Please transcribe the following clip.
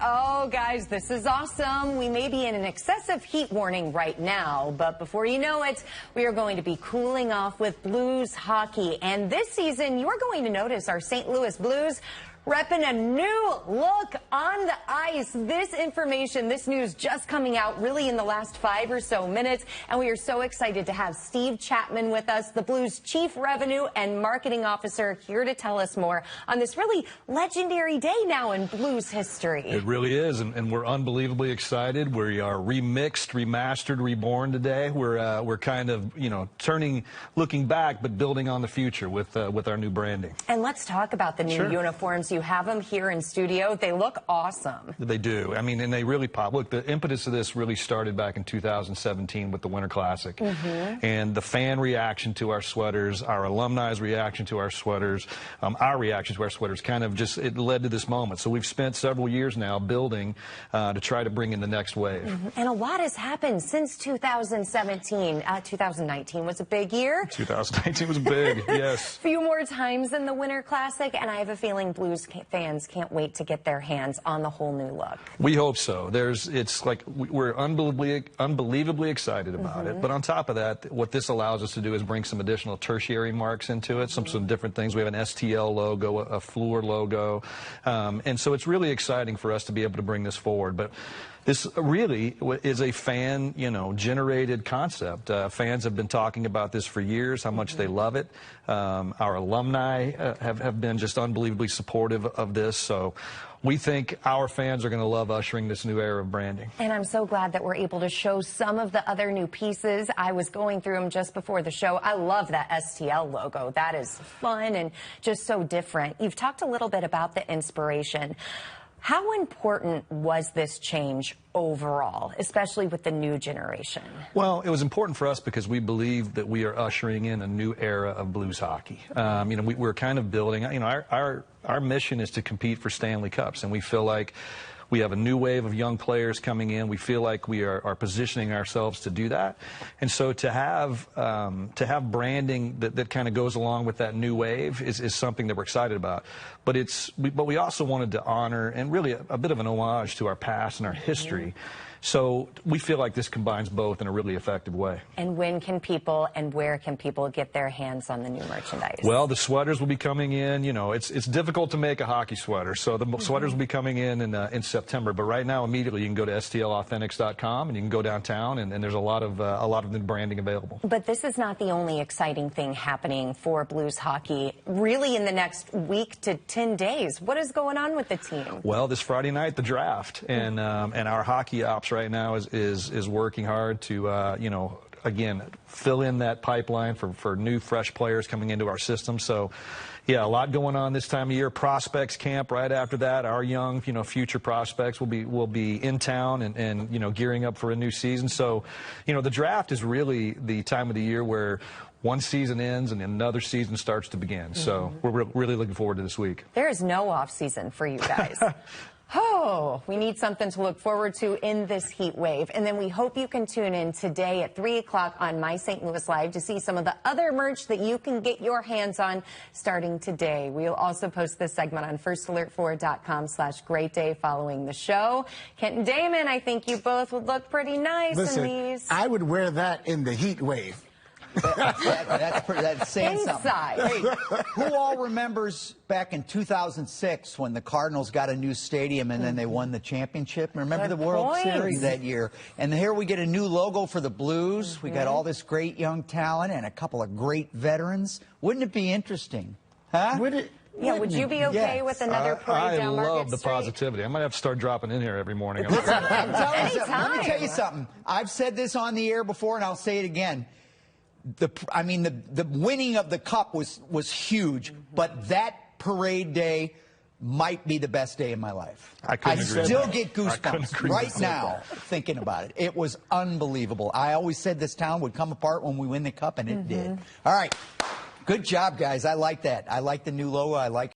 Oh, guys, this is awesome. We may be in an excessive heat warning right now, but before you know it, we are going to be cooling off with Blues hockey. And this season, you're going to notice our St. Louis Blues repping a new look on the ice. This information, this news just coming out really in the last 5 or so minutes. And we are so excited to have Steve Chapman with us, the Blues Chief Revenue and Marketing Officer, here to tell us more on this really legendary day now in Blues history. It really is, and we're unbelievably excited. We are remixed, remastered, reborn today. We're kind of, looking back, but building on the future with our new branding. And let's talk about the new uniforms. You have them here in studio. They look awesome. They do. I mean, and they really pop. Look, the impetus of this really started back in 2017 with the Winter Classic. And the fan reaction to our sweaters, our alumni's reaction to our sweaters, our reaction to our sweaters kind of just, it led to this moment. So we've spent several years now building to try to bring in the next wave. And a lot has happened since 2017. 2019 was a big year. 2019 was big, yes. A few more times than the Winter Classic, and I have a feeling Blues fans can't wait to get their hands on the whole new look. We hope so. It's like we're unbelievably excited about it. But on top of that, what this allows us to do is bring some additional tertiary marks into it, some different things. We have an STL logo, a Fluor logo, and so it's really exciting for us to be able to bring this forward. But this really is a fan, generated concept. Fans have been talking about this for years, how much they love it. Our alumni have been just unbelievably supportive of this. So we think our fans are going to love ushering this new era of branding. And I'm so glad that we're able to show some of the other new pieces. I was going through them just before the show. I love that STL logo. That is fun and just so different. You've talked a little bit about the inspiration. How important was this change overall, especially with the new generation? Well, it was important for us because we believe that we are ushering in a new era of Blues hockey. We're kind of building, our mission is to compete for Stanley Cups, and we feel like we have a new wave of young players coming in. We feel like we are positioning ourselves to do that. And so to have branding that kind of goes along with that new wave is something that we're excited about. But we also wanted to honor and really a bit of an homage to our past and our history. So we feel like this combines both in a really effective way. And when can people and where can people get their hands on the new merchandise? Well, the sweaters will be coming in. It's difficult to make a hockey sweater, so the sweaters will be coming in September. But right now, immediately, you can go to stlauthentics.com and you can go downtown, and there's a lot of the branding available. But this is not the only exciting thing happening for Blues hockey. Really, in the next week to 10 days, what is going on with the team? Well, this Friday night, the draft, and our hockey ops right now is working hard to again fill in that pipeline for new fresh players coming into our system. So yeah, a lot going on this time of year. Prospects camp right after that. Our young future prospects will be in town and gearing up for a new season. So the draft is really the time of the year where one season ends and another season starts to begin. So we're really looking forward to this week. There is no off season for you guys. Oh, we need something to look forward to in this heat wave. And then we hope you can tune in today at 3 o'clock on My St. Louis Live to see some of the other merch that you can get your hands on starting today. We'll also post this segment on firstalert4.com/greatday following the show. Kent and Damon, I think you both would look pretty nice in these. I would wear that in the heat wave. That's saying Inside. something. Hey, who all remembers back in 2006 when the Cardinals got a new stadium and then they won the championship? Remember the World Series that year? And here we get a new logo for the Blues. We got all this great young talent and a couple of great veterans. Wouldn't it be interesting? Huh? Would it? Yeah, would you be okay with another parade down Market I love the Street? positivity. I might have to start dropping in here every morning. Let me tell you something. I've said this on the air before, and I'll say it again. The winning of the cup was huge, but that parade day might be the best day of my life. I still get goosebumps right now thinking about it. It was unbelievable. I always said this town would come apart when we win the cup, and it did. All right. Good job, guys. I like that. I like the new logo. I like